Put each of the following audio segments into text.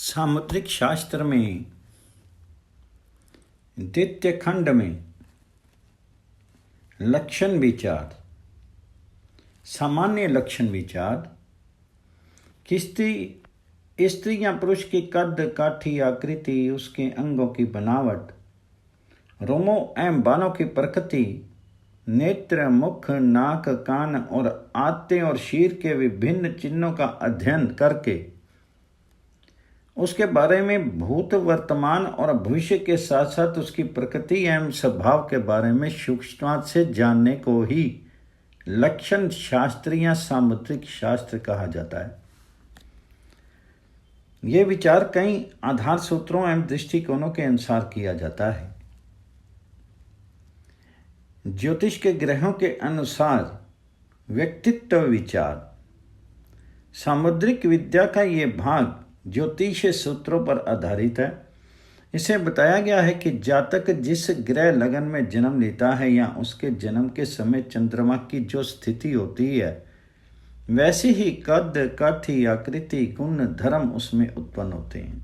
सामुद्रिक शास्त्र में द्वितीय खंड में लक्षण विचार, सामान्य लक्षण विचार कि स्त्री या पुरुष की कद काठी आकृति, उसके अंगों की बनावट, रोमों एवं बालों की प्रकृति, नेत्र, मुख, नाक, कान और आंतें और शीर के विभिन्न चिन्हों का अध्ययन करके उसके बारे में भूत, वर्तमान और भविष्य के साथ साथ उसकी प्रकृति एवं स्वभाव के बारे में सूक्ष्मता से जानने को ही लक्षण शास्त्र या सामुद्रिक शास्त्र कहा जाता है। यह विचार कई आधार सूत्रों एवं दृष्टिकोणों के अनुसार किया जाता है। ज्योतिष के ग्रहों के अनुसार व्यक्तित्व विचार, सामुद्रिक विद्या का ये भाग ज्योतिष सूत्रों पर आधारित है। इसे बताया गया है कि जातक जिस ग्रह लगन में जन्म लेता है या उसके जन्म के समय चंद्रमा की जो स्थिति होती है, वैसे ही कद, काठी, आकृति, गुण, धर्म उसमें उत्पन्न होते हैं।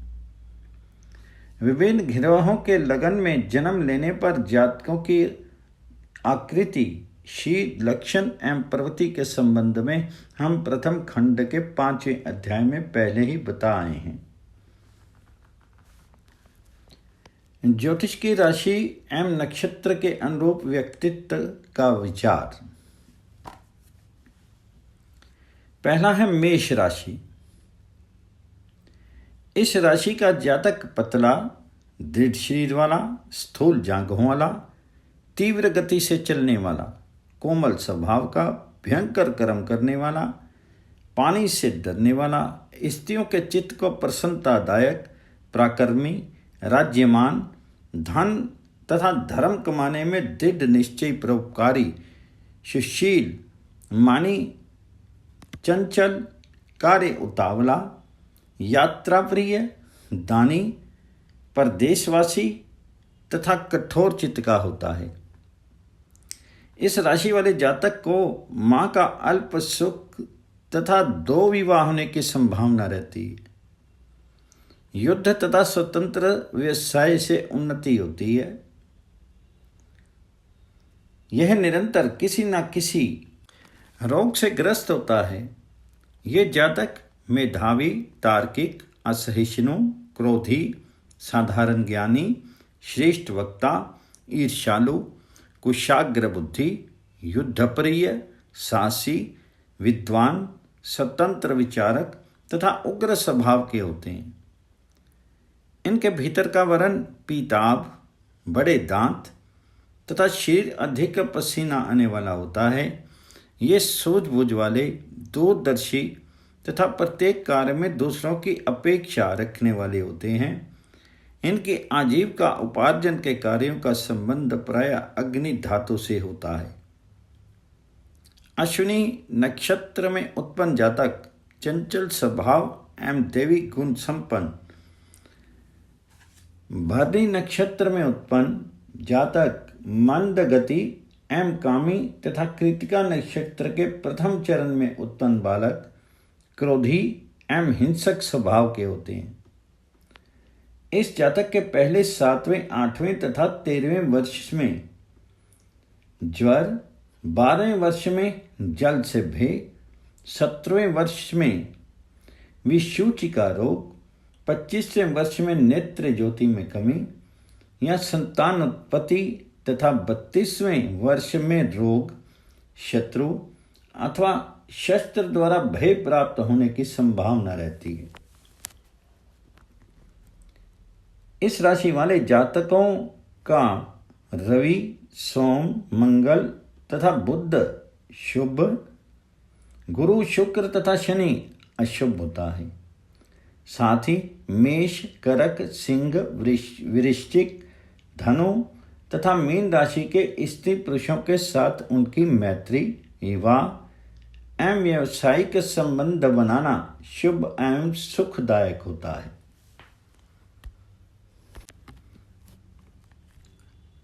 विभिन्न ग्रहों के लगन में जन्म लेने पर जातकों की आकृति, शील, लक्षण एवं प्रवृत्ति के संबंध में हम प्रथम खंड के 5वें अध्याय में पहले ही बता आए हैं। ज्योतिष की राशि एवं नक्षत्र के अनुरूप व्यक्तित्व का विचार। पहला है मेष राशि। इस राशि का जातक पतला, दृढ़ शरीर वाला, स्थूल जांघों वाला, तीव्र गति से चलने वाला, कोमल स्वभाव का, भयंकर कर्म करने वाला, पानी से डरने वाला, स्त्रियों के चित्त को प्रसन्नतादायक, पराक्रमी, राज्यमान, धन तथा धर्म कमाने में दृढ़ निश्चय, परोपकारी, सुशील, मानी, चंचल, कार्य उतावला, यात्रा प्रिय, दानी, परदेशवासी तथा कठोर चित्त का होता है। इस राशि वाले जातक को मां का अल्प सुख तथा 2 विवाह होने की संभावना रहती है। युद्ध तथा स्वतंत्र व्यवसाय से उन्नति होती है। यह निरंतर किसी न किसी रोग से ग्रस्त होता है। यह जातक मेधावी, तार्किक, असहिष्णु, क्रोधी, साधारण ज्ञानी, श्रेष्ठ वक्ता, ईर्ष्यालु, कुशाग्र बुद्धि, युद्धप्रिय, साहसी, विद्वान, स्वतंत्र विचारक तथा उग्र स्वभाव के होते हैं। इनके भीतर का वर्ण पीताभ, बड़े दांत तथा शरीर अधिक पसीना आने वाला होता है। ये सूझबूझ वाले, दूरदर्शी तथा प्रत्येक कार्य में दूसरों की अपेक्षा रखने वाले होते हैं। इनकी आजीविका उपार्जन के कार्यों का संबंध प्राय अग्नि धातु से होता है। अश्विनी नक्षत्र में उत्पन्न जातक चंचल स्वभाव एवं दैवी गुण संपन्न, भरणी नक्षत्र में उत्पन्न जातक मंद गति एवं कामी तथा कृतिका नक्षत्र के प्रथम चरण में उत्पन्न बालक क्रोधी एवं हिंसक स्वभाव के होते हैं। इस जातक के पहले 7वें, 8वें तथा 13वें वर्ष में ज्वर, 12वें वर्ष में जल से भय, 17वें वर्ष में विषूचिका रोग, 25वें वर्ष में नेत्र ज्योति में कमी या संतान उत्पत्ति तथा 32वें वर्ष में रोग, शत्रु अथवा शस्त्र द्वारा भय प्राप्त होने की संभावना रहती है। इस राशि वाले जातकों का रवि, सोम, मंगल तथा बुध शुभ, गुरु, शुक्र तथा शनि अशुभ होता है। साथ ही मेष, कर्क, सिंह, वृश्चिक, धनु तथा मीन राशि के स्त्री पुरुषों के साथ उनकी मैत्री, विवाह एवं व्यावसायिक संबंध बनाना शुभ एवं सुखदायक होता है।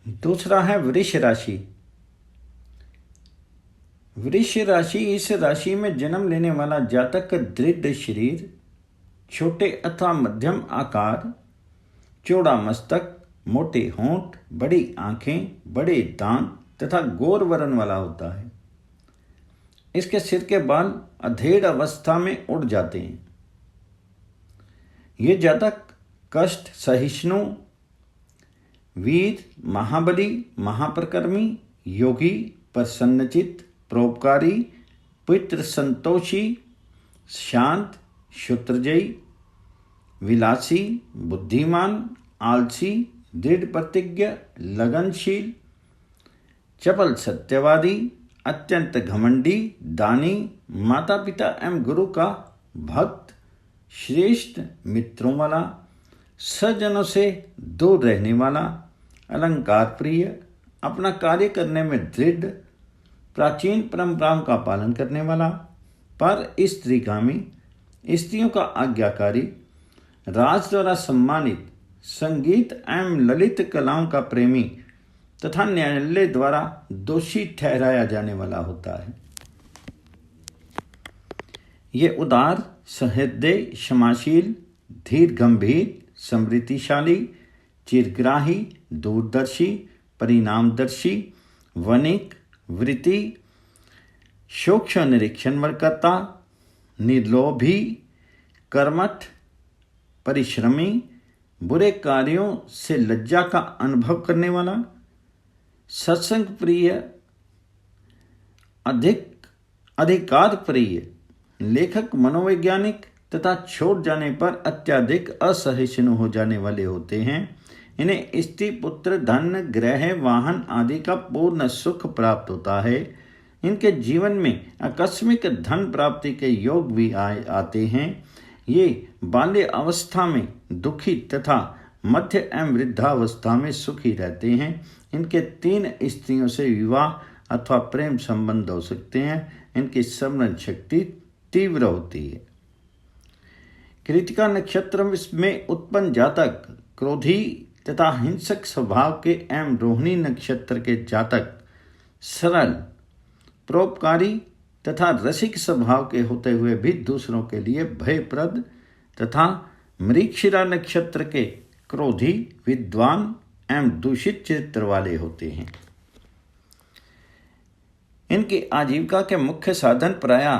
दूसरा है वृष राशि। वृष राशि, इस राशि में जन्म लेने वाला जातक दृढ़ शरीर, छोटे अथवा मध्यम आकार, चौड़ा मस्तक, मोटे होंठ, बड़ी आंखें, बड़े दांत तथा गोर वर्ण वाला होता है। इसके सिर के बाल अधेड़ अवस्था में उड़ जाते हैं। ये जातक कष्ट सहिष्णु, वीर, महाबली, महाप्रकर्मी, योगी, प्रसन्नचित्त, परोपकारी, पितृ संतोषी, शांत, क्षुत्रजयी, विलासी, बुद्धिमान, आलसी, दृढ़ प्रतिज्ञ, लगनशील, चपल सत्यवादी, अत्यंत घमंडी, दानी, माता पिता एवं गुरु का भक्त, श्रेष्ठ मित्रों वाला, सज्जनों से दूर रहने वाला, अलंकार प्रिय, अपना कार्य करने में दृढ़, प्राचीन परंपराओं का पालन करने वाला, पर स्त्रीगामी, स्त्रियों का आज्ञाकारी, राज द्वारा सम्मानित, संगीत एवं ललित कलाओं का प्रेमी तथा न्यायालय द्वारा दोषी ठहराया जाने वाला होता है। ये उदार, सहृदय, क्षमाशील, धीर गंभीर, समृद्धिशाली, चिरग्राही, दूरदर्शी, परिणामदर्शी, वनिक, वृत्ति, सूक्ष्म निरीक्षण वर्कर्ता, निर्लोभी, कर्मठ, परिश्रमी, बुरे कार्यों से लज्जा का अनुभव करने वाला, सत्संग प्रिय, अधिकार प्रिय, लेखक, मनोवैज्ञानिक तथा छोड़ जाने पर अत्यधिक असहिष्णु हो जाने वाले होते हैं। इन्हें स्त्री, पुत्र, धन, ग्रह, वाहन आदि का पूर्ण सुख प्राप्त होता है। इनके जीवन में आकस्मिक धन प्राप्ति के योग भी आते हैं। ये बाल्य अवस्था में दुखी तथा मध्य एवं वृद्धावस्था में सुखी रहते हैं। इनके 3 स्त्रियों से विवाह अथवा प्रेम संबंध हो सकते हैं। इनकी स्मरण शक्ति तीव्र होती है। कृतिका नक्षत्र में उत्पन्न जातक क्रोधी तथा हिंसक स्वभाव के एवं रोहिणी नक्षत्र के जातक सरल, परोपकारी तथा रसिक स्वभाव के होते हुए भी दूसरों के लिए भयप्रद तथा मृगशिरा नक्षत्र के क्रोधी, विद्वान एवं दूषित चरित्र वाले होते हैं। इनकी आजीविका के मुख्य साधन प्रायः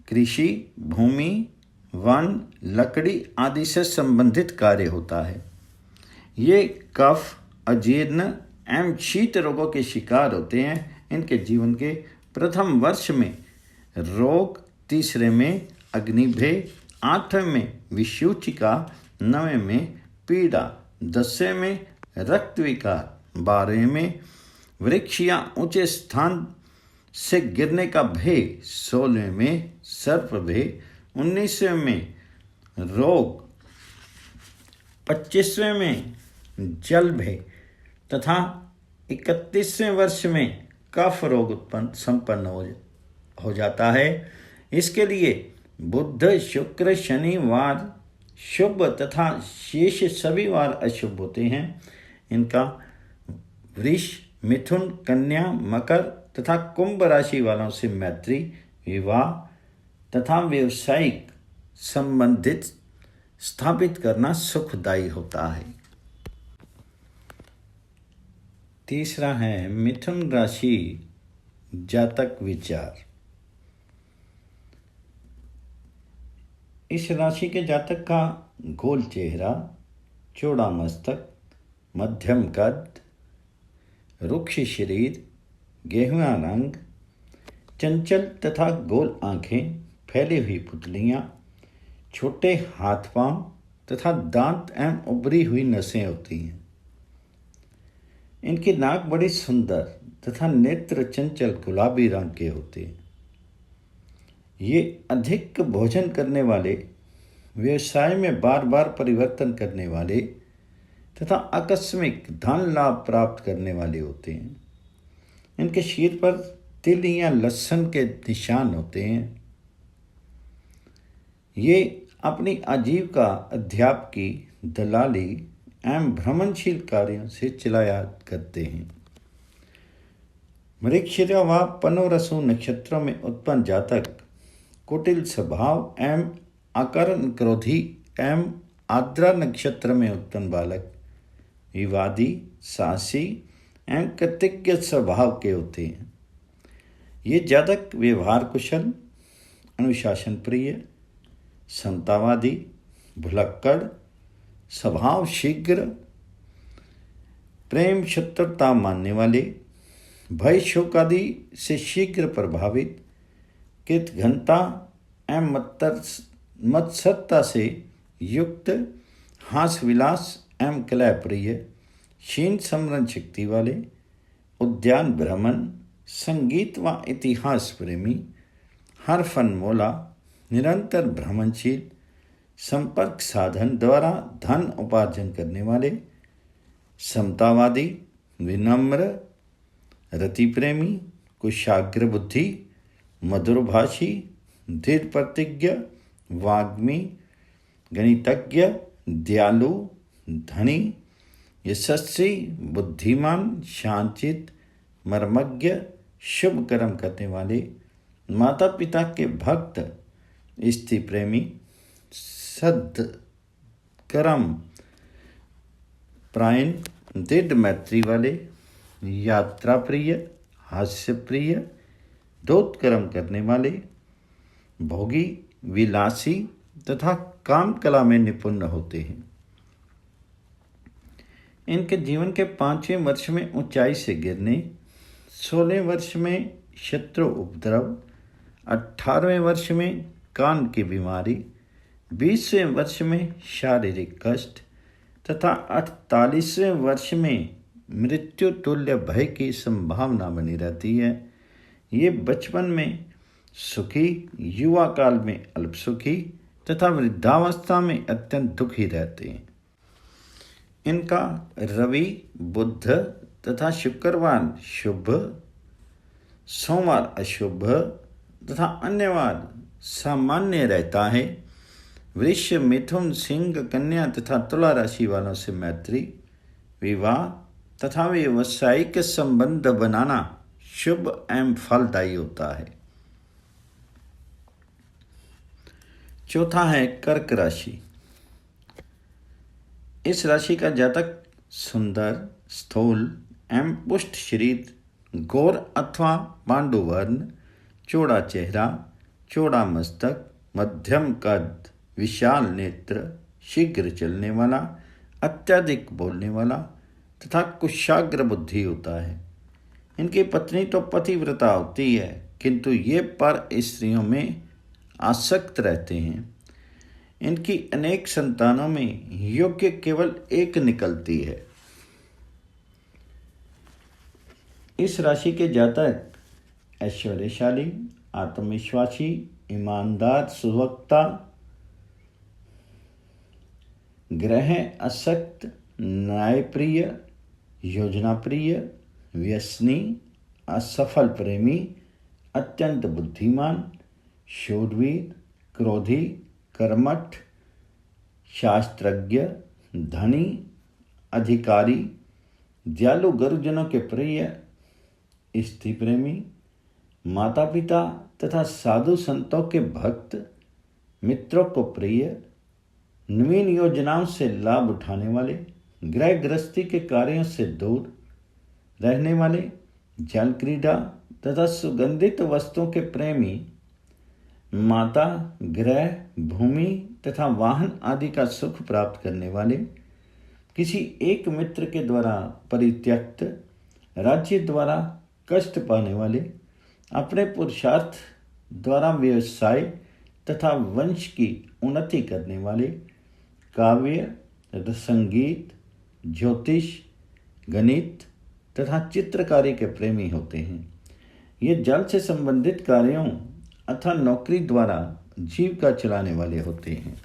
कृषि, भूमि, वन, लकड़ी आदि से संबंधित कार्य होता है। ये कफ, अजीर्ण एवं शीत रोगों के शिकार होते हैं। इनके जीवन के प्रथम वर्ष में रोग, तीसरे में अग्निभय, 8वें में विषूचिका, 9वें में पीड़ा, 10वें में रक्त विकार, 12वें में वृक्ष या ऊंचे स्थान से गिरने का भय, 16वें में सर्प भय, 19वें में रोग, 25वें में जल भय तथा 31वें वर्ष में कफ रोग संपन्न हो जाता है। इसके लिए बुध, शुक्र, शनिवार शुभ तथा शेष सभी वार अशुभ होते हैं। इनका वृष, मिथुन, कन्या, मकर तथा कुंभ राशि वालों से मैत्री, विवाह तथा व्यवसायिक संबंधित स्थापित करना सुखदायी होता है। तीसरा है मिथुन राशि जातक विचार। इस राशि के जातक का गोल चेहरा, चौड़ा मस्तक, मध्यम कद, रुक्ष शरीर, गेहुआ रंग, चंचल तथा गोल आंखें, फैली हुई पुतलियाँ, छोटे हाथ पांव तथा दांत एवं उभरी हुई नसें होती हैं। इनकी नाक बड़ी सुंदर तथा नेत्र चंचल गुलाबी रंग के होते हैं। ये अधिक भोजन करने वाले, व्यवसाय में बार बार परिवर्तन करने वाले तथा आकस्मिक धन लाभ प्राप्त करने वाले होते हैं। इनके सिर पर तिल या लहसुन के निशान होते हैं। ये अपनी आजीविका अध्यापकी, दलाली एवं भ्रमणशील कार्यों से चलाया करते हैं। मृगशिरा व पनोरसु नक्षत्रों में उत्पन्न जातक कुटिल स्वभाव एवं आकरण क्रोधी एवं आद्रा नक्षत्र में उत्पन्न बालक विवादी, साहसी एवं कृतज्ञ स्वभाव के होते हैं। ये जातक व्यवहार कुशल, अनुशासन प्रिय, समतावादी, भुलक्कड़, स्वभाव शीघ्र, प्रेम शत्रुता मानने वाले, भय शोक आदि से शीघ्र प्रभावित, कृतघ्नता एवं मत्सरता से युक्त, हास विलास एवं कलह प्रिय, क्षीण स्मरण शक्ति वाले, उद्यान भ्रमण, संगीत व इतिहास प्रेमी, हर फन मोला, निरंतर भ्रमणशील, संपर्क साधन द्वारा धन उपार्जन करने वाले, समतावादी, विनम्र, रति प्रेमी, कुशाग्र बुद्धि, मधुरभाषी, दृढ़ प्रतिज्ञ, वाग्मी, गणितज्ञ, दयालु, धनी, यशस्वी, बुद्धिमान, शांतचित्त, मर्मज्ञ, शुभ कर्म करने वाले, माता पिता के भक्त, स्त्री प्रेमी, सद्कर्म प्रायण, दृढ़ मैत्री वाले, यात्रा प्रिय, हास्य प्रिय, दोत कर्म करने वाले, भोगी, विलासी तथा काम कला में निपुण होते हैं। इनके जीवन के 5वें वर्ष में ऊंचाई से गिरने, 16वें वर्ष में शत्रु उपद्रव, 18वें वर्ष में कान की बीमारी, 20वें वर्ष में शारीरिक कष्ट तथा 48वें वर्ष में मृत्यु तुल्य भय की संभावना बनी रहती है। ये बचपन में सुखी, युवा काल में अल्प सुखी तथा वृद्धावस्था में अत्यंत दुखी रहते हैं। इनका रवि, बुध तथा शुक्रवार शुभ, सोमवार अशुभ तथा अन्य वार सामान्य रहता है। वृष, मिथुन, सिंह, कन्या तथा तुला राशि वालों से मैत्री, विवाह तथा व्यावसायिक संबंध बनाना शुभ एवं फलदायी होता है। चौथा है कर्क राशि। इस राशि का जातक सुंदर, स्थूल एवं पुष्ट शरीर, गौर अथवा पांडु वर्ण, चौड़ा चेहरा, चौड़ा मस्तक, मध्यम कद, विशाल नेत्र, शीघ्र चलने वाला, अत्यधिक बोलने वाला तथा कुशाग्र बुद्धि होता है। इनकी पत्नी तो पतिव्रता होती है, किंतु ये पर स्त्रियों में आसक्त रहते हैं। इनकी अनेक संतानों में योग्य केवल एक निकलती है। इस राशि के जातक ऐश्वर्यशाली, आत्मविश्वासी, ईमानदार, सुवक्ता, ग्रह असक्त, न्यायप्रिय, योजना प्रिय, व्यसनी, असफल प्रेमी, अत्यंत बुद्धिमान, शूरवीर, क्रोधी, कर्मठ, शास्त्रज्ञ, धनी, अधिकारी, दयालु गुरुजनों के प्रिय, स्त्री प्रेमी, माता पिता तथा साधु संतों के भक्त, मित्रों को प्रिय, नवीन योजनाओं से लाभ उठाने वाले, गृह गृहस्थी के कार्यों से दूर रहने वाले, जल क्रीड़ा तथा सुगंधित वस्तुओं के प्रेमी, माता, गृह, भूमि तथा वाहन आदि का सुख प्राप्त करने वाले, किसी एक मित्र के द्वारा परित्यक्त, राज्य द्वारा कष्ट पाने वाले, अपने पुरुषार्थ द्वारा व्यवसाय तथा वंश की उन्नति करने वाले, काव्य, संगीत, ज्योतिष, गणित तथा चित्रकारी के प्रेमी होते हैं। ये जल से संबंधित कार्यों अथवा नौकरी द्वारा जीविका चलाने वाले होते हैं।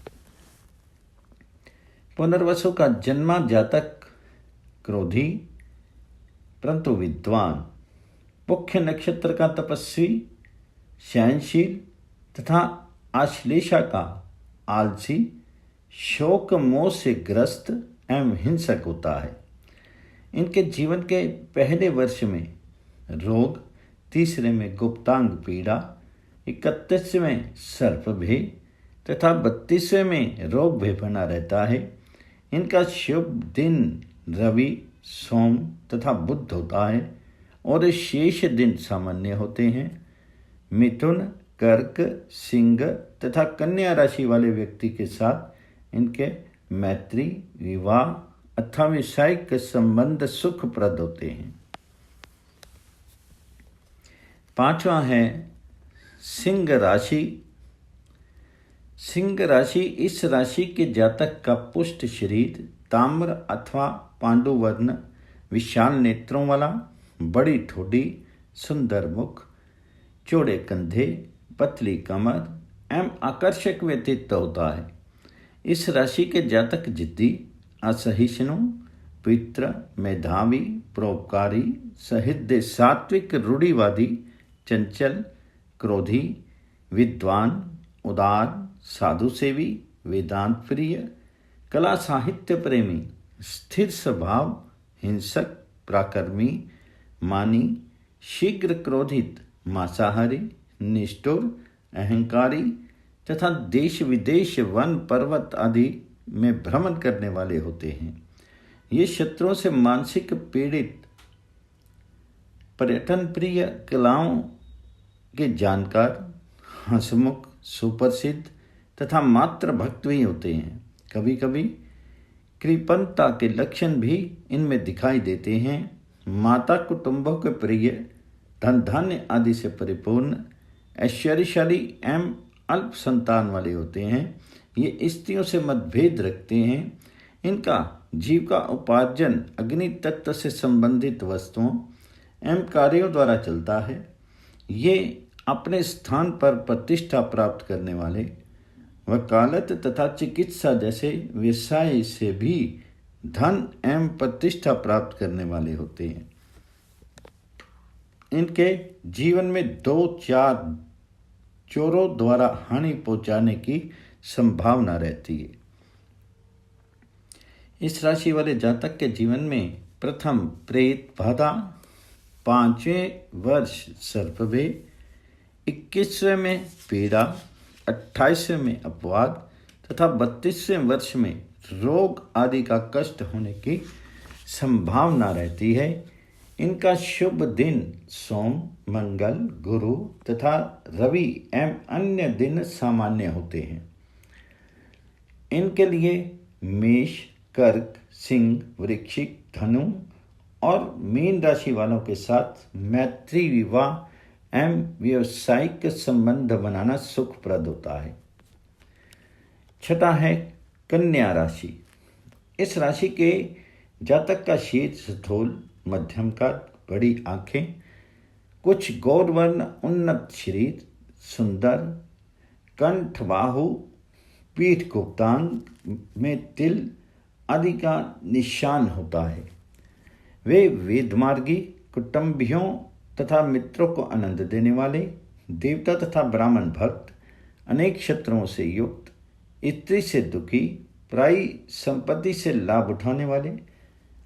पुनर्वसु का जन्मा जातक क्रोधी परंतु विद्वान, मुख्य नक्षत्र का तपस्वी, सहनशील तथा आश्लेषा का आलसी, शोक मोह से ग्रस्त एवं हिंसक होता है। इनके जीवन के पहले वर्ष में रोग, तीसरे में गुप्तांग पीड़ा, 31वें सर्प भेद तथा 32वें में रोग भय बना रहता है। इनका शुभ दिन रवि, सोम तथा बुध होता है और शेष दिन सामान्य होते हैं। मिथुन, कर्क, सिंह तथा कन्या राशि वाले व्यक्ति के साथ इनके मैत्री, विवाह अथवा व्यवसायिक संबंध सुखप्रद होते हैं। 5वां है सिंह राशि। सिंह राशि इस राशि के जातक का पुष्ट शरीर, ताम्र अथवा पांडु वर्ण, विशाल नेत्रों वाला, बड़ी ठोडी, सुंदर मुख, चौड़े कंधे, पतली कमर एवं आकर्षक व्यक्तित्व होता है। इस राशि के जातक जिद्दी, असहिष्णु, पवित्र, मेधावी, परोपकारी, सहृदय, सात्विक, रूढ़िवादी, चंचल, क्रोधी, विद्वान, उदार, साधु सेवी, वेदांत प्रिय, कला साहित्य प्रेमी, स्थिर स्वभाव, हिंसक, पराक्रमी, मानी, शीघ्र क्रोधित, मांसाहारी, निष्ठुर, अहंकारी तथा देश विदेश, वन पर्वत आदि में भ्रमण करने वाले होते हैं। ये शत्रुओं से मानसिक पीड़ित, पर्यटन प्रिय, कलाओं के जानकार, हंसमुख, सुप्रसिद्ध तथा मात्र भक्त भी होते हैं। कभी कभी कृपणता के लक्षण भी इनमें दिखाई देते हैं। माता कुटुंबों के प्रिय, धन धान्य आदि से परिपूर्ण, ऐश्वर्यशाली एवं अल्प संतान वाले होते हैं। ये स्त्रियों से मतभेद रखते हैं। इनका जीविका उपार्जन अग्नि तत्व से संबंधित वस्तुओं एवं कार्यों द्वारा चलता है। ये अपने स्थान पर प्रतिष्ठा प्राप्त करने वाले, वकालत तथा चिकित्सा जैसे व्यवसाय से भी धन एवं प्रतिष्ठा प्राप्त करने वाले होते हैं। इनके जीवन में 2-4 चोरों द्वारा हानि पहुंचाने की संभावना रहती है। इस राशि वाले जातक के जीवन में प्रथम प्रेत बाधा, 5वें वर्ष सर्पभय, 21वें में पीड़ा, 28वें में अपवाद तथा 32वें वर्ष में रोग आदि का कष्ट होने की संभावना रहती है। इनका शुभ दिन सोम, मंगल, गुरु तथा रवि एवं अन्य दिन सामान्य होते हैं। इनके लिए मेष, कर्क, सिंह, वृश्चिक, धनु और मीन राशि वालों के साथ मैत्री, विवाह एवं व्यवसायिक संबंध बनाना सुखप्रद होता है। 6 है कन्या राशि। इस राशि के जातक का शीर्ष स्थूल, मध्यम का, बड़ी आंखें, कुछ गौरवर्ण, उन्नत शरीर, सुंदर कंठ, बाहु, पीठ, गुप्तांग में तिल आदि का निशान होता है। वे वेदमार्गी, कुटुंबियों तथा मित्रों को आनंद देने वाले, देवता तथा ब्राह्मण भक्त, अनेक शत्रुओं से युक्त, स्त्री से दुखी, पराई संपत्ति से लाभ उठाने वाले,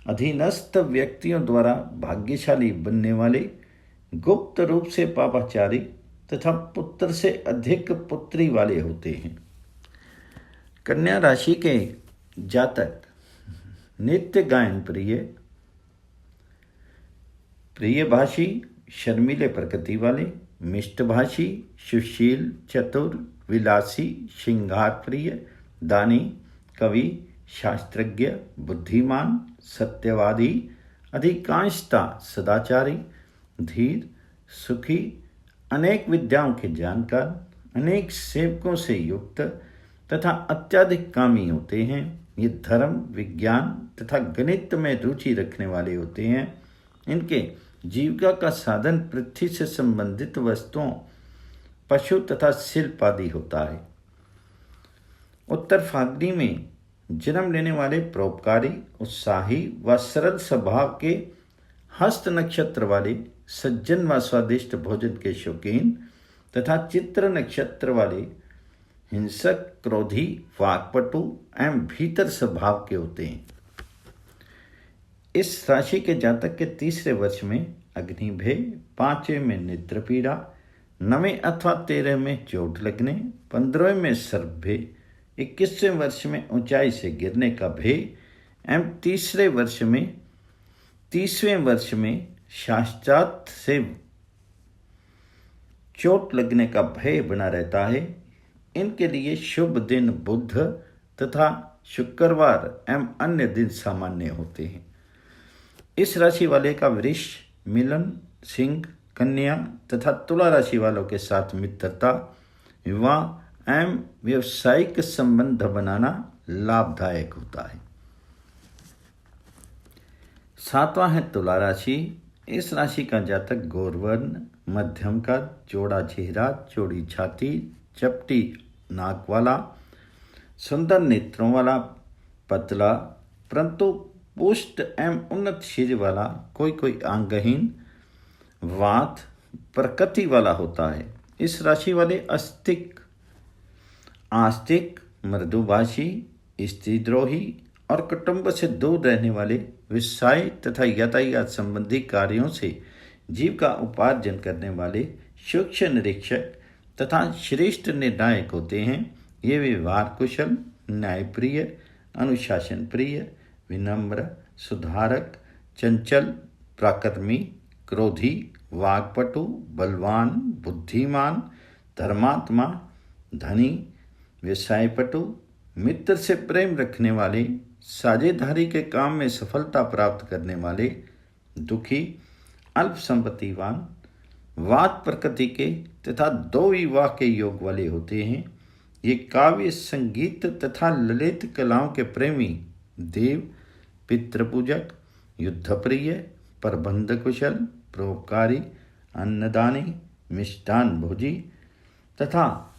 अधीनस्थ व्यक्तियों द्वारा भाग्यशाली बनने वाले, गुप्त रूप से पापाचारी तथा पुत्र से अधिक पुत्री वाले होते हैं। कन्या राशि के जातक नित्य गायन प्रिय भाषी, शर्मीले प्रकृति वाले, मिष्टभाषी, सुशील, चतुर, विलासी, श्रृंगार प्रिय, दानी, कवि, शास्त्रज्ञ, बुद्धिमान, सत्यवादी, अधिकांशता सदाचारी, धीर, सुखी, अनेक विद्याओं के जानकार, अनेक सेवकों से युक्त तथा अत्यधिक कामी होते हैं। ये धर्म, विज्ञान तथा गणित में रुचि रखने वाले होते हैं। इनके जीविका का साधन पृथ्वी से संबंधित वस्तुओं, पशु तथा शिल्प आदि होता है। उत्तर फाल्गुनी में जन्म लेने वाले परोपकारी, उत्साही व सरल स्वभाव के, हस्त नक्षत्र वाले, सज्जन व स्वादिष्ट भोजन के शौकीन तथा चित्र नक्षत्र वाले हिंसक, क्रोधी, वाक्पटु एवं भीतर स्वभाव के होते हैं। इस राशि के जातक के तीसरे वर्ष में अग्निभय, 5वें में नेत्र पीड़ा, 9वें अथवा 13 में चोट लगने, 15वें में सर्पभय, 21वें वर्ष में ऊंचाई से गिरने का भय एवं 30वें वर्ष में साक्षात से चोट लगने का भय बना रहता है। इनके लिए शुभ दिन बुध तथा शुक्रवार एवं अन्य दिन सामान्य होते हैं। इस राशि वाले का वृष, मिलन, सिंह, कन्या तथा तुला राशि वालों के साथ मित्रता, विवाह एवं व्यवसायिक संबंध बनाना लाभदायक होता है। 7वां है तुला राशि। इस राशि का जातक गौरवर्ण, मध्यम कद, चौड़ा चेहरा, चौड़ी छाती, चपटी नाक वाला, सुंदर नेत्रों वाला, पतला परंतु पुष्ट एवं उन्नत शरीर वाला, कोई अंगहीन, वात प्रकृति वाला होता है। इस राशि वाले आस्तिक, मृदुभाषी, स्त्रीद्रोही और कुटुंब से दूर रहने वाले, व्यवसाय तथा यातायात संबंधी कार्यों से जीविका उपार्जन करने वाले, सूक्ष्म निरीक्षक तथा श्रेष्ठ निर्णायक होते हैं। ये व्यवहार कुशल, न्यायप्रिय, अनुशासन प्रिय, विनम्र, सुधारक, चंचल, पराक्रमी, क्रोधी, वाग्पटु, बलवान, बुद्धिमान, धर्मात्मा, धनी, व्यवसायपटु, मित्र से प्रेम रखने वाले, साझेदारी के काम में सफलता प्राप्त करने वाले, दुखी, अल्प संपत्तिवान, वात प्रकृति के तथा 2 विवाह के योग वाले होते हैं। ये काव्य, संगीत तथा ललित कलाओं के प्रेमी, देव, पितृपूजक, युद्धप्रिय, प्रबंध कुशल, परोपकारी, अन्नदानी, मिष्टान भोजी तथा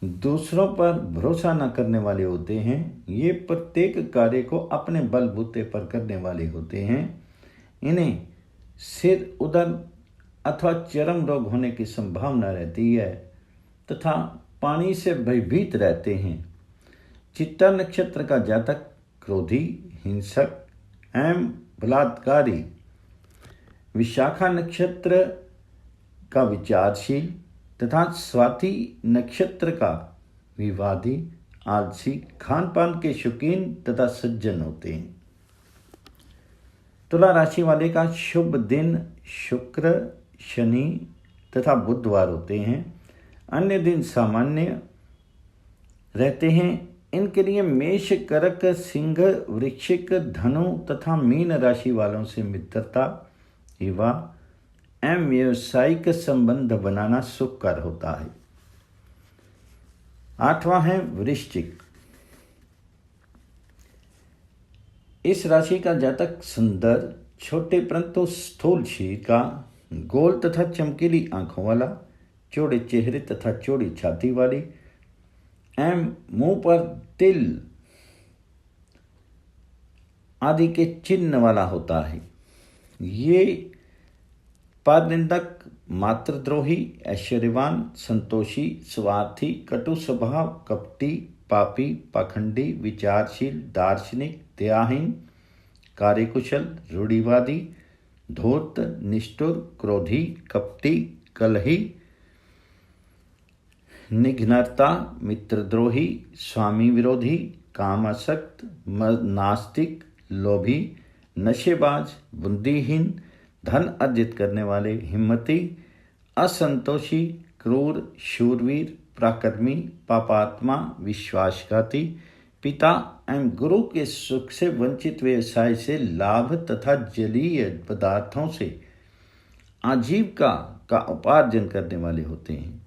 दूसरों पर भरोसा न करने वाले होते हैं। ये प्रत्येक कार्य को अपने बलबूते पर करने वाले होते हैं। इन्हें सिर, उदर अथवा चर्म रोग होने की संभावना रहती है तथा पानी से भयभीत रहते हैं। चित्ता नक्षत्र का जातक क्रोधी, हिंसक एवं बलात्कारी, विशाखा नक्षत्र का विचारशील तथा स्वाति नक्षत्र का विवादी, आलसी, खान पान के शौकीन तथा सज्जन होते हैं। तुला राशि वाले का शुभ दिन शुक्र, शनि तथा बुधवार होते हैं। अन्य दिन सामान्य रहते हैं। इनके लिए मेष, कर्क, सिंह, वृश्चिक, धनु तथा मीन राशि वालों से मित्रता, विवाह एवं व्यवसायिक संबंध बनाना सुखकर होता है। 8वां है वृश्चिक। इस राशि का जातक सुंदर, छोटे परंतु स्थूल शरीर का, गोल तथा चमकीली आंखों वाला, चौड़े चेहरे तथा चौड़ी छाती वाली एवं मुंह पर तिल आदि के चिन्ह वाला होता है। ये परनिंदक, मातृद्रोही, ऐश्वर्यवान, संतोषी, स्वार्थी, कटु स्वभाव, कपटी, पापी, पाखंडी, विचारशील, दार्शनिक, दयाहीन, कार्यकुशल, रूढ़िवादी, धूर्त, निष्ठुर, क्रोधी, कपटी, कलही, निघ्नता, मित्रद्रोही, स्वामी विरोधी, कामासक्त, नास्तिक, लोभी, नशेबाज, बुद्धिहीन, धन अर्जित करने वाले, हिम्मती, असंतोषी, क्रूर, शूरवीर, पराक्रमी, पापात्मा, विश्वासघाती, पिता एवं गुरु के सुख से वंचित, व्यवसाय से लाभ तथा जलीय पदार्थों से आजीविका का उपार्जन करने वाले होते हैं।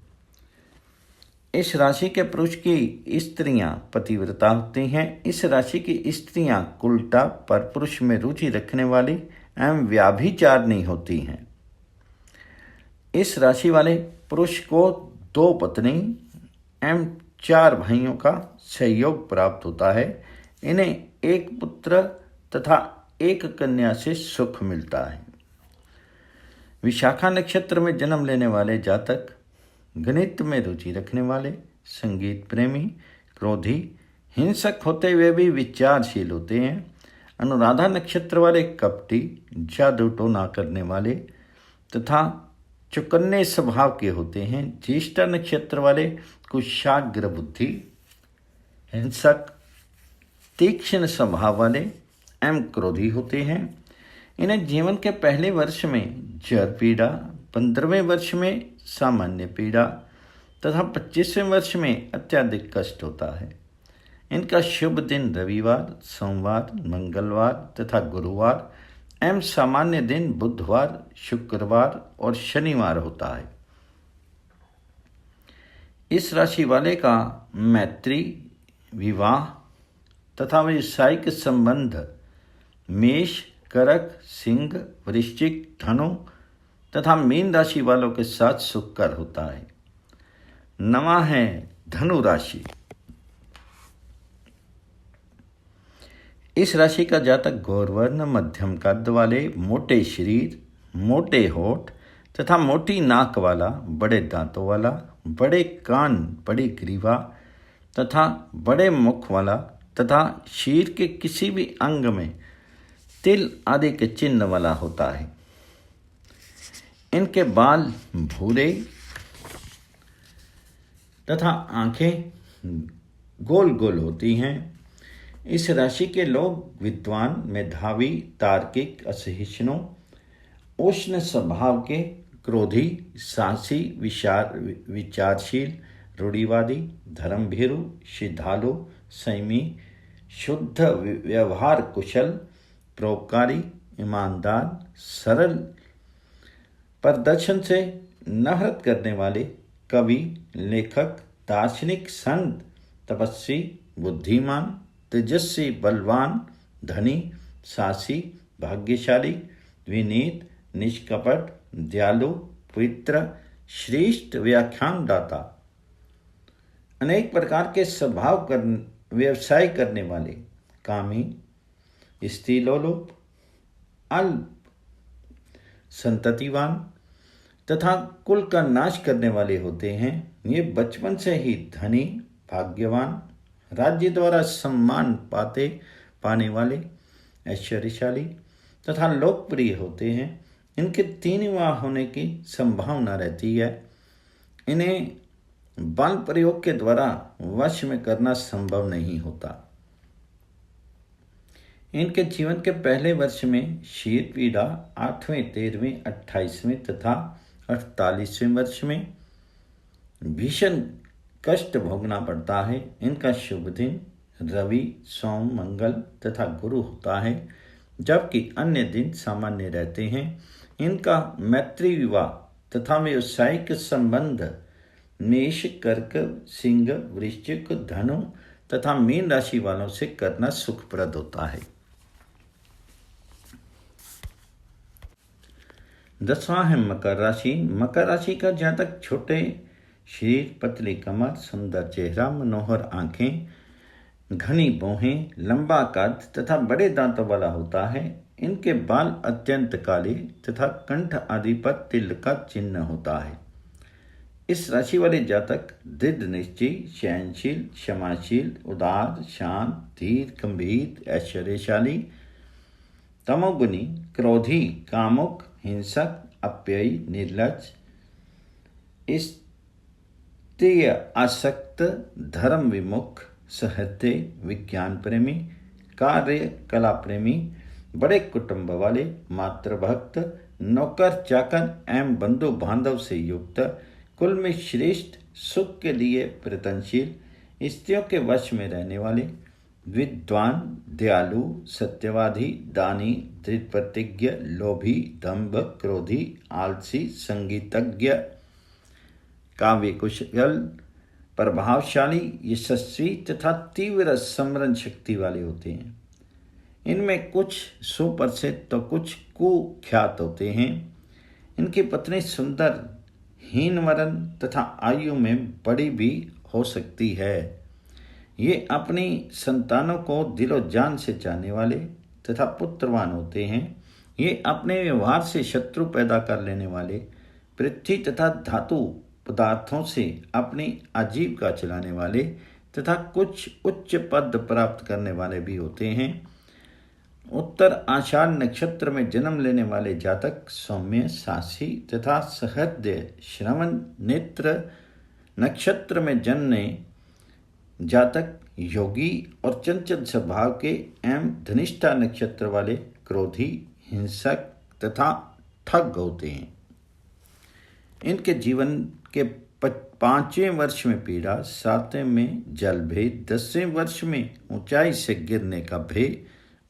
इस राशि के पुरुष की स्त्रियां पतिव्रता होती हैं। इस राशि की स्त्रियां उल्टा पर पुरुष में रुचि रखने वाली एवं व्याभिचारिणी होती हैं। इस राशि वाले पुरुष को 2 पत्नी एवं 4 भाइयों का सहयोग प्राप्त होता है। इन्हें 1 पुत्र तथा 1 कन्या से सुख मिलता है। विशाखा नक्षत्र में जन्म लेने वाले जातक गणित में रुचि रखने वाले, संगीत प्रेमी, क्रोधी, हिंसक होते हुए भी विचारशील होते हैं। अनुराधा नक्षत्र वाले कपटी, जादू टोना करने वाले तथा चौकन्ने स्वभाव के होते हैं। ज्येष्ठा नक्षत्र वाले कुशाग्र बुद्धि, हिंसक, तीक्ष्ण स्वभाव वाले एवं क्रोधी होते हैं। इन्हें जीवन के पहले वर्ष में जर पीड़ा, 15वें वर्ष में सामान्य पीड़ा तथा 25वें वर्ष में अत्यधिक कष्ट होता है। इनका शुभ दिन रविवार, सोमवार, मंगलवार तथा गुरुवार एवं सामान्य दिन बुधवार, शुक्रवार और शनिवार होता है। इस राशि वाले का मैत्री, विवाह तथा व्यावसायिक संबंध मेष, कर्क, सिंह, वृश्चिक, धनु तथा मीन राशि वालों के साथ सुखकर होता है। नवा है धनु राशि। इस राशि का जातक गौरवर्ण, मध्यम कद वाले, मोटे शरीर, मोटे होठ तथा मोटी नाक वाला, बड़े दांतों वाला, बड़े कान, बड़ी ग्रीवा तथा बड़े मुख वाला तथा शरीर के किसी भी अंग में तिल आदि के चिन्ह वाला होता है। इनके बाल भूरे तथा आंखें गोल गोल होती हैं। इस राशि के लोग विद्वान, मेधावी, तार्किक, असहिष्णु, उष्ण स्वभाव के, क्रोधी, साहसी, विचारशील, रूढ़िवादी, धर्मभीरु, श्रद्धालु, संयमी, शुद्ध, व्यवहार कुशल, परोपकारी, ईमानदार, सरल, प्रदर्शन से नफरत करने वाले, कवि, लेखक, दार्शनिक, संत, तपस्वी, बुद्धिमान, तेजस्वी, बलवान, धनी, साहसी, भाग्यशाली, विनीत, निष्कपट, दयालु, पवित्र, श्रेष्ठ, व्याख्यानदाता, अनेक प्रकार के स्वभाव व्यवसाय करने वाले, कामी, स्त्रीलोलुप, अल्प, संततिवान तथा कुल का नाश करने वाले होते हैं। ये बचपन से ही धनी, भाग्यवान, राज्य द्वारा सम्मान पाने वाले, ऐश्वर्यशाली तथा लोकप्रिय होते हैं। इनके 3 विवाह होने की संभावना रहती है। इन्हें बल प्रयोग के द्वारा वश में करना संभव नहीं होता। इनके जीवन के पहले वर्ष में शीत पीड़ा, 8वें, 13वें, 28वें तथा 48वें वर्ष में भीषण कष्ट भोगना पड़ता है। इनका शुभ दिन रवि, सोम, मंगल तथा गुरु होता है, जबकि अन्य दिन सामान्य रहते हैं। इनका मैत्री, विवाह तथा व्यावसायिक संबंध मेष, कर्क, सिंह, वृश्चिक, धनु तथा मीन राशि वालों से करना सुखप्रद होता है। 10वां है मकर राशि। मकर राशि का जातक छोटे शरीर, पतली कमर, सुंदर चेहरा, मनोहर आंखें, घनी भौहें, लंबा कद तथा बड़े दांतों वाला होता है। इनके बाल अत्यंत काले तथा कंठ आदि पर तिल का चिन्ह होता है। इस राशि वाले जातक दृढ़ निश्चयी, सहनशील, क्षमाशील, उदार, शांत, धीर, गंभीर, ऐश्वर्यशाली, तमोगुणी, क्रोधी, कामुक, हिंसक, अप्ययी, निर्लज, स्त्रीय आसक्त, धर्म विमुख, सहृदय, विज्ञान प्रेमी, कार्य कला प्रेमी, बड़े कुटुंब वाले, मातृभक्त, नौकर चाकर एवं बंधु बांधव से युक्त, कुल में श्रेष्ठ, सुख के लिए प्रयत्नशील, स्त्रियों के वश में रहने वाले, विद्वान, दयालु, सत्यवादी, दानी, दृढ़ प्रतिज्ञ, लोभी, दंभ, क्रोधी, आलसी, संगीतज्ञ, काव्य कुशल, प्रभावशाली, यशस्वी तथा तीव्र स्मरण शक्ति वाले होते हैं। इनमें कुछ सुप्रसिद्ध तो कुछ कुख्यात होते हैं। इनकी पत्नी सुंदर, हीनवरन तथा आयु में बड़ी भी हो सकती है। ये अपनी संतानों को दिलो जान से चाहने वाले तथा पुत्रवान होते हैं। ये अपने व्यवहार से शत्रु पैदा कर लेने वाले, पृथ्वी तथा धातु पदार्थों से अपनी आजीविका चलाने वाले तथा कुछ उच्च पद प्राप्त करने वाले भी होते हैं। उत्तर आषाढ़ नक्षत्र में जन्म लेने वाले जातक सौम्य, साहसी तथा सहृदय, श्रवण नेत्र नक्षत्र में जन्मे जातक योगी और चंचल स्वभाव के एवं धनिष्ठा नक्षत्र वाले क्रोधी, हिंसक तथा ठग होते हैं। इनके जीवन के 5वें वर्ष में पीड़ा, 7वें में जल भेद, 10वें वर्ष में ऊंचाई से गिरने का भय,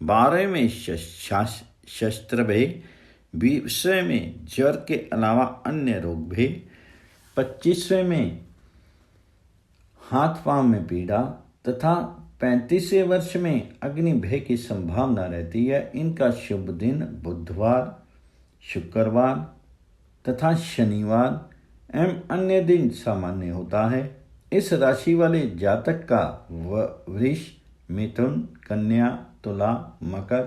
12वें में शस्त्र भय, 20वें में ज्वर के अलावा अन्य रोग भय, 25वें में हाथ पांव में पीड़ा तथा 35वें वर्ष में अग्नि भय की संभावना रहती है। इनका शुभ दिन बुधवार, शुक्रवार तथा शनिवार एवं अन्य दिन सामान्य होता है। इस राशि वाले जातक का वृष, मिथुन, कन्या, तुला, मकर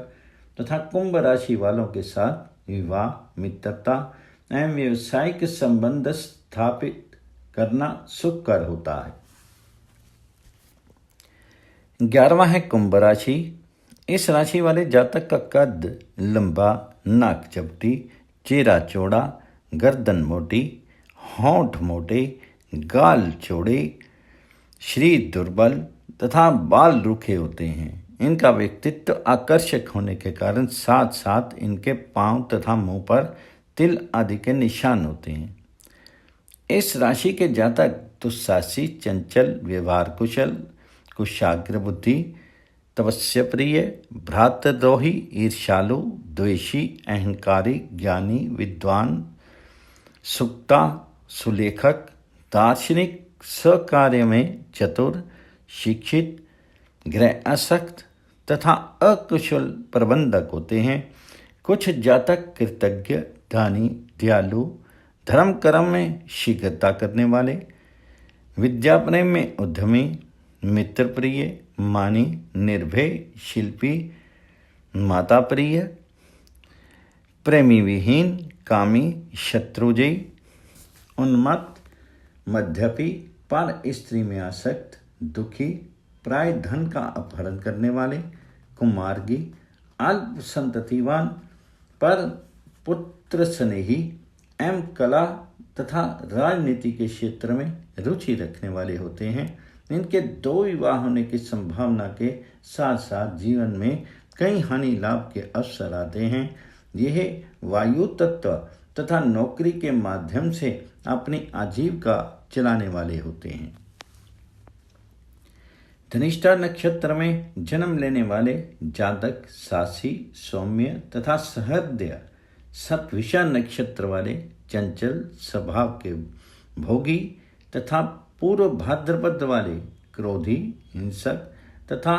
तथा कुंभ राशि वालों के साथ विवाह, मित्रता एवं व्यावसायिक संबंध स्थापित करना सुखकर होता है। 11वां है कुंभ राशि। इस राशि वाले जातक का कद लंबा, नाक चपटी, चेहरा चौड़ा, गर्दन मोटी, होंठ मोटे, गाल चौड़े, शरीर दुर्बल तथा बाल रूखे होते हैं। इनका व्यक्तित्व आकर्षक होने के कारण साथ साथ इनके पांव तथा मुंह पर तिल आदि के निशान होते हैं। इस राशि के जातक दुस्साहसी, चंचल, व्यवहार कुशल, कुशाग्र बुद्धि, तपस्या प्रिय, भ्रातृद्रोही, ईर्ष्यालु, द्वेषी, अहंकारी, ज्ञानी, विद्वान, सुक्ता, सुलेखक, दार्शनिक, सहकार्य में चतुर, शिक्षित, गृह आसक्त तथा अकुशल प्रबंधक होते हैं। कुछ जातक कृतज्ञ, दानी, दयालु, धर्म कर्म में शीघ्रता करने वाले, विद्या प्रेम में उद्यमी, मित्र प्रिय, मानी, निर्भय, शिल्पी, माता प्रिय, प्रेमी विहीन, कामी, शत्रुजयी, उन्मत्त, मध्यपी, पर स्त्री में आसक्त, दुखी, प्राय धन का अपहरण करने वाले, कुमार्गी, अल्प संततिवान, पर पुत्र स्नेही एवं कला तथा राजनीति के क्षेत्र में रुचि रखने वाले होते हैं। इनके 2 विवाह होने की संभावना के साथ साथ जीवन में कई हानि लाभ के अवसर आते हैं। यह वायु तत्व तथा नौकरी के माध्यम से अपनी आजीविका चलाने वाले होते हैं। धनिष्ठा नक्षत्र में जन्म लेने वाले जातक साहसी, सौम्य तथा सहृदय, सतविषा नक्षत्र वाले चंचल स्वभाव के भोगी तथा पूर्व भाद्रपद वाले क्रोधी, हिंसक तथा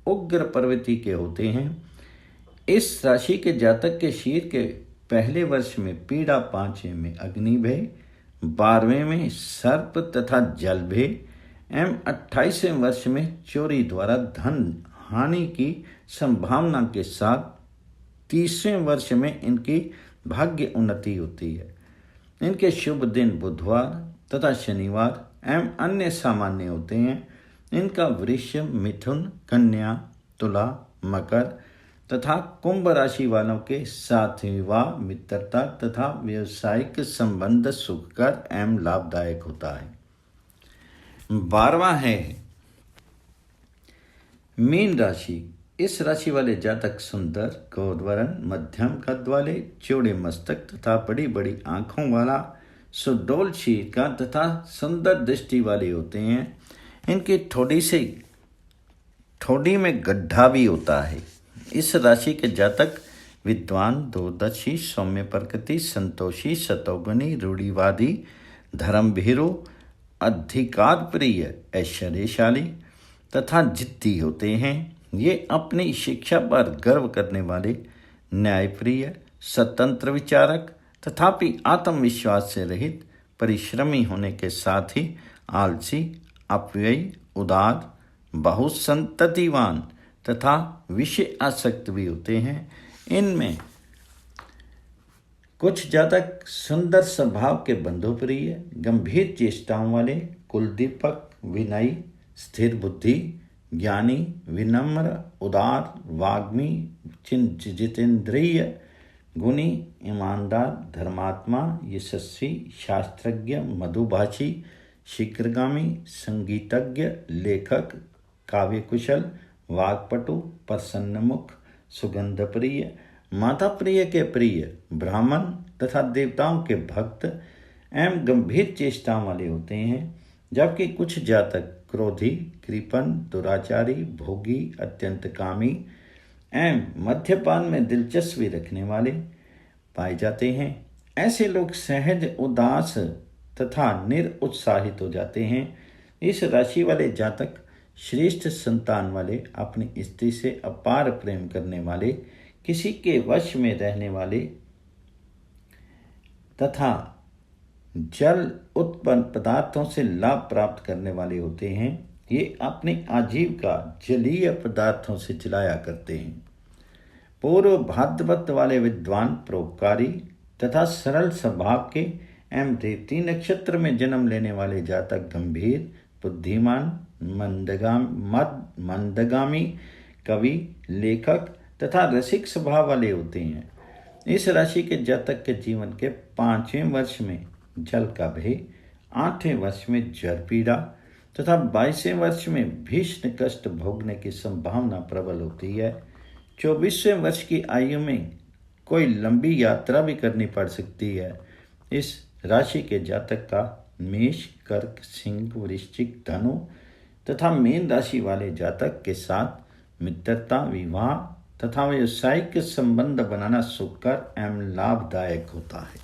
उग्र प्रवृत्ति के होते हैं। इस राशि के जातक के शरीर के पहले वर्ष में पीड़ा, 5वें में अग्नि भय, 12वें में सर्प तथा जल भय एवं 28वें वर्ष में चोरी द्वारा धन हानि की संभावना के साथ 30वें वर्ष में इनकी भाग्य उन्नति होती है। इनके शुभ दिन बुधवार तथा शनिवार एवं अन्य सामान्य होते हैं। इनका वृष, मिथुन, कन्या, तुला, मकर तथा कुंभ राशि वालों के साथ विवाह, मित्रता तथा व्यवसायिक संबंध सुखकर एवं लाभदायक होता है। 12वां है मीन राशि। इस राशि वाले जातक सुंदर, गौरवर्ण, मध्यम कद वाले, चौड़े मस्तक तथा बड़ी बड़ी आंखों वाला, सुडौल शरीर का तथा सुंदर दृष्टि वाले होते हैं। इनकी ठोड़ी में गड्ढा भी होता है। इस राशि के जातक विद्वान, दूरदर्शी, सौम्य प्रकृति, संतोषी, सतोगुणी, रूढ़िवादी, धर्मभीरु, अधिकार प्रिय, ऐश्वर्यशाली तथा जिद्दी होते हैं। ये अपनी शिक्षा पर गर्व करने वाले, न्यायप्रिय, स्वतंत्र विचारक तथापि आत्मविश्वास से रहित, परिश्रमी होने के साथ ही आलसी, अपव्ययी, उदार, बहुसंततिवान तथा विषय आसक्त भी होते हैं। इनमें कुछ जातक सुंदर स्वभाव के बंधुप्रिय, गंभीर चेष्टाओं वाले, कुलदीपक, विनयी, स्थिर बुद्धि, ज्ञानी, विनम्र, उदार, वाग्मी, जितेंद्रिय, गुणी, ईमानदार, धर्मात्मा, यशस्वी, शास्त्रज्ञ, मधुभाषी, शीघ्रगामी, संगीतज्ञ, लेखक, काव्य कुशल, वाग्पटु, प्रसन्नमुख, सुगंध प्रिय, माता प्रिय के प्रिय, ब्राह्मण तथा देवताओं के भक्त एवं गंभीर चेष्टाओं वाले होते हैं, जबकि कुछ जातक क्रोधी, कृपण, दुराचारी, भोगी, अत्यंत कामी एवं मद्यपान में दिलचस्पी रखने वाले पाए जाते हैं। ऐसे लोग सहज उदास तथा निरुत्साहित हो जाते हैं। इस राशि वाले जातक श्रेष्ठ संतान वाले, अपनी स्त्री से अपार प्रेम करने वाले, किसी के वश में रहने वाले तथा जल उत्पन्न पदार्थों से लाभ प्राप्त करने वाले होते हैं। ये अपनी आजीविका जलीय पदार्थों से चलाया करते हैं। पूर्व भाद्रपद वाले विद्वान, परोपकारी तथा सरल स्वभाव के एवं रेवती नक्षत्र में जन्म लेने वाले जातक गंभीर, बुद्धिमान, मंदगामी, कवि, लेखक तथा रसिक स्वभाव वाले होते हैं। इस राशि के जातक के जीवन के 5वें वर्ष में जल का भय, 8वें वर्ष में जर पीड़ा तथा 22वें वर्ष में भीषण कष्ट भोगने की संभावना प्रबल होती है। 24वें वर्ष की आयु में कोई लंबी यात्रा भी करनी पड़ सकती है। इस राशि के जातक का मेष, कर्क, सिंह, वृश्चिक, धनु तथा मीन राशि वाले जातक के साथ मित्रता, विवाह तथा व्यावसायिक संबंध बनाना सुखकर एवं लाभदायक होता है।